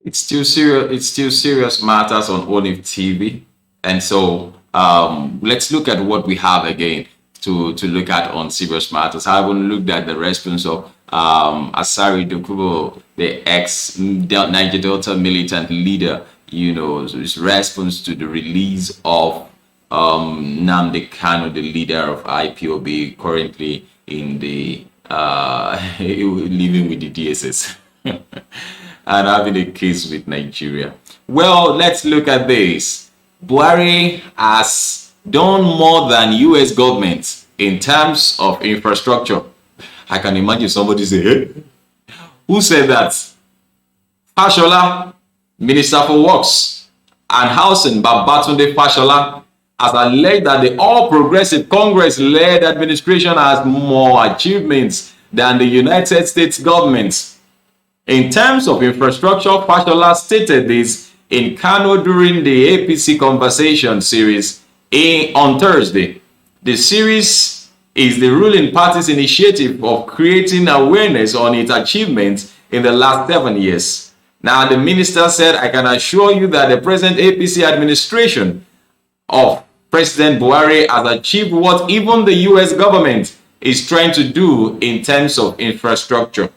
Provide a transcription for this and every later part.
It's still serious. It's still serious matters on ONIF TV, and so let's look at what we have again to look at on serious matters. I haven't looked at the response of Asari Dokubo, the ex Niger Delta militant leader. You know, his response to the release of Nnamdi Kanu, the leader of IPOB, currently in the living with the DSS. And having a case with Nigeria. Well, let's look at this. Buhari has done more than US government in terms of infrastructure. I can imagine somebody say, hey, who said that? Fashola, Minister for Works and Housing, Babatunde Fashola, has alleged that the All Progressive Congress-led administration has more achievements than the United States government. In terms of infrastructure, Fashola stated this in Kano during the APC Conversation series on Thursday. The series is the ruling party's initiative of creating awareness on its achievements in the last 7 years. Now, the minister said, I can assure you that the present APC administration of President Buhari has achieved what even the US government is trying to do in terms of infrastructure.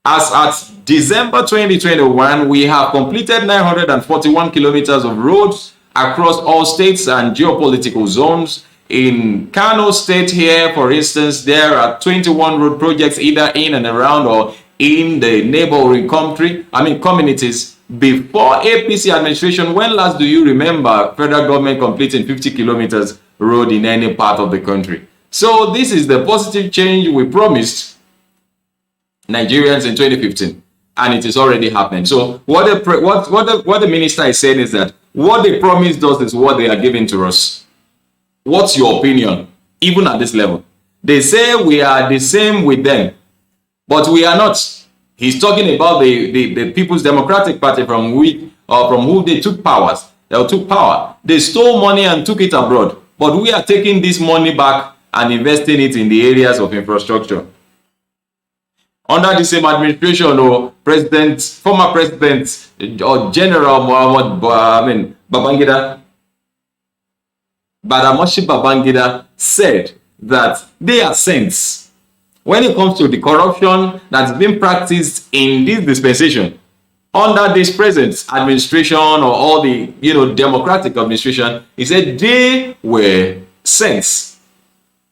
As at December 2021, we have completed 941 kilometers of roads across all states and geopolitical zones. In Kano State here, for instance, there are 21 road projects either in and around or in the neighboring communities. Before APC administration, when last do you remember federal government completing 50 kilometers road in any part of the country? So this is the positive change we promised Nigerians in 2015, and it is already happening. So what the minister is saying is that what they promised us is what they are giving to us. What's your opinion, even at this level? They say we are the same with them, but we are not. He's talking about the People's Democratic Party from whom they took power. They stole money and took it abroad, but we are taking this money back and investing it in the areas of infrastructure. Under the same administration, former president or General Babangida, Badamasi Babangida said that they are saints when it comes to the corruption that's been practiced in this dispensation. Under this present administration or all the democratic administration, he said they were saints.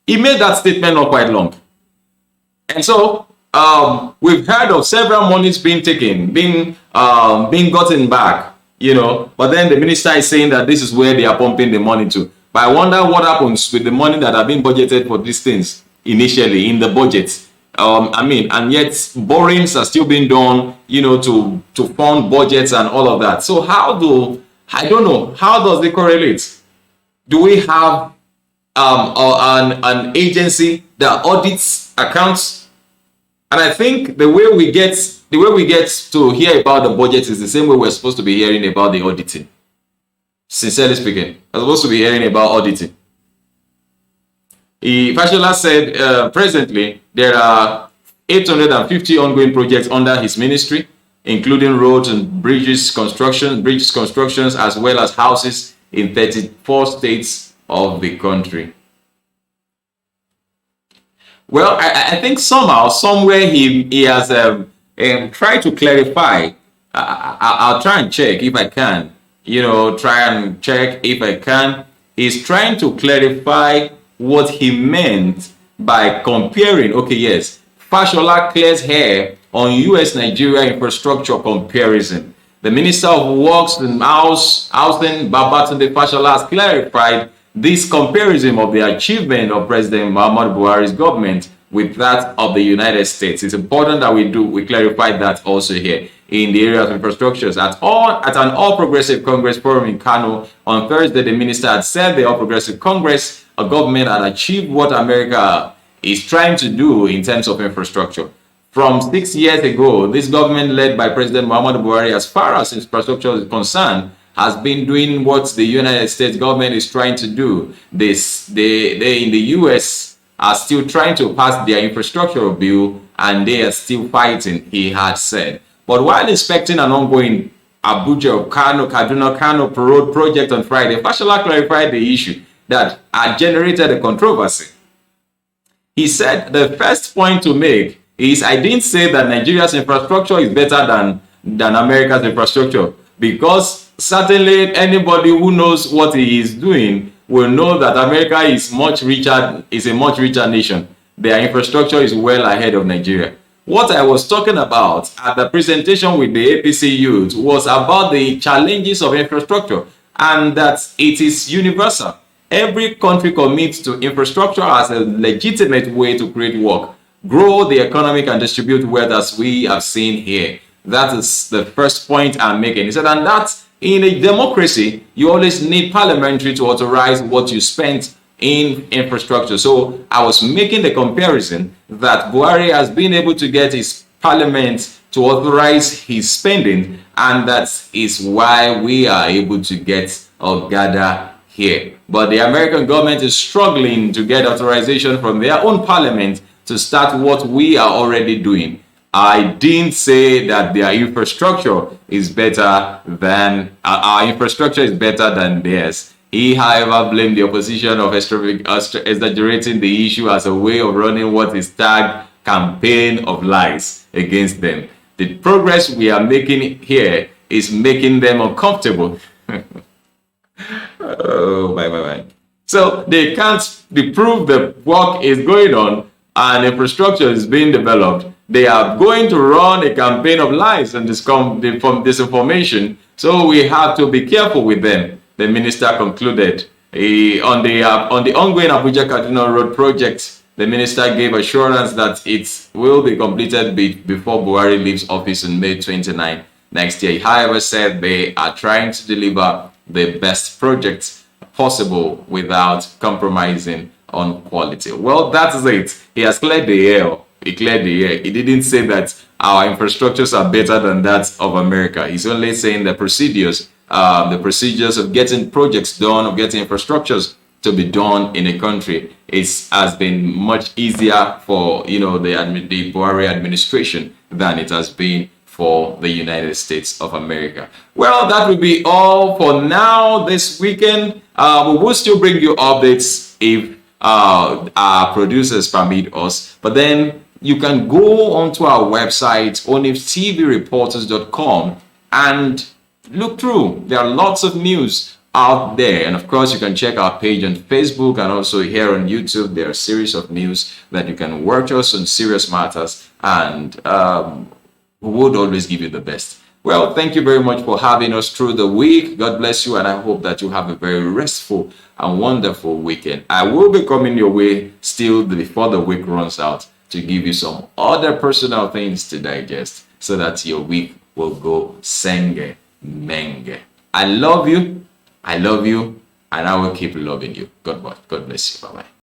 He made that statement not quite long, and so we've heard of several monies being taken, being gotten back, but then the minister is saying that this is where they are pumping the money to. But I wonder what happens with the money that have been budgeted for these things initially in the budget. And yet borrowings are still being done, to fund budgets and all of that. So I don't know, how does it correlate? Do we have an agency that audits accounts? And I think the way we get to hear about the budget is the same way we're supposed to be hearing about the auditing. Sincerely speaking, we're supposed to be hearing about auditing. Fashola said presently there are 850 ongoing projects under his ministry, including roads and bridges constructions, as well as houses in 34 states of the country. Well, I think somehow, somewhere he has tried to clarify. I'll try and check if I can. He's trying to clarify what he meant by comparing. Okay, yes, Fashola clears hair on US-Nigeria infrastructure comparison. The Minister of Works and Housing, Babatunde Fashola, has clarified this comparison of the achievement of President Muhammadu Buhari's government with that of the United States. It's important that we clarify that also here in the area of infrastructures. At an All Progressive Congress forum in Kano on Thursday, the minister had said the All Progressive Congress, a government, had achieved what America is trying to do in terms of infrastructure. From 6 years ago, this government led by President Muhammadu Buhari, as far as infrastructure is concerned, has been doing what the United States government is trying to do. They in the US are still trying to pass their infrastructure bill, and they are still fighting, he had said. But while inspecting an ongoing Abuja, Kano, Kaduna, Kano road project on Friday, Fashola clarified the issue that had generated a controversy. He said the first point to make is, I didn't say that Nigeria's infrastructure is better than America's infrastructure, because certainly anybody who knows what he is doing will know that America is a much richer nation. Their infrastructure is well ahead of Nigeria. What I was talking about at the presentation with the APC youth was about the challenges of infrastructure, and that it is universal. Every country commits to infrastructure as a legitimate way to create work, grow the economic, and distribute wealth, as we have seen here. That is the first point I'm making. He said, and that in a democracy, you always need parliamentary to authorize what you spend in infrastructure. So I was making the comparison that Buhari has been able to get his parliament to authorize his spending, and that is why we are able to get or gather here. But the American government is struggling to get authorization from their own parliament to start what we are already doing. I didn't say that their infrastructure is better than our infrastructure is better than theirs. He, however, blamed the opposition of exaggerating the issue as a way of running what is tagged campaign of lies against them. The progress we are making here is making them uncomfortable. Oh, my. So they can't prove the work is going on and infrastructure is being developed. They are going to run a campaign of lies and disinformation. So we have to be careful with them, the minister concluded. On the ongoing Abuja Kaduna Road project, the minister gave assurance that it will be completed before Buhari leaves office on May 29 next year. He, however, said they are trying to deliver the best projects possible without compromising on quality. Well, that is it. He has cleared the air. He cleared the air. He didn't say that our infrastructures are better than that of America. He's only saying the procedures of getting projects done, of getting infrastructures to be done in a country has been much easier for the Buhari administration than it has been for the United States of America. Well, that will be all for now this weekend. We will still bring you updates if our producers permit us. But then you can go onto our website, oniftvreporters.com, and look through. There are lots of news out there. And of course, you can check our page on Facebook, and also here on YouTube. There are a series of news that you can watch us on serious matters, and we would always give you the best. Well, thank you very much for having us through the week. God bless you, and I hope that you have a very restful and wonderful weekend. I will be coming your way still before the week runs out to give you some other personal things to digest so that your week will go senge menge. I love you, and I will keep loving you. God bless you. Bye-bye.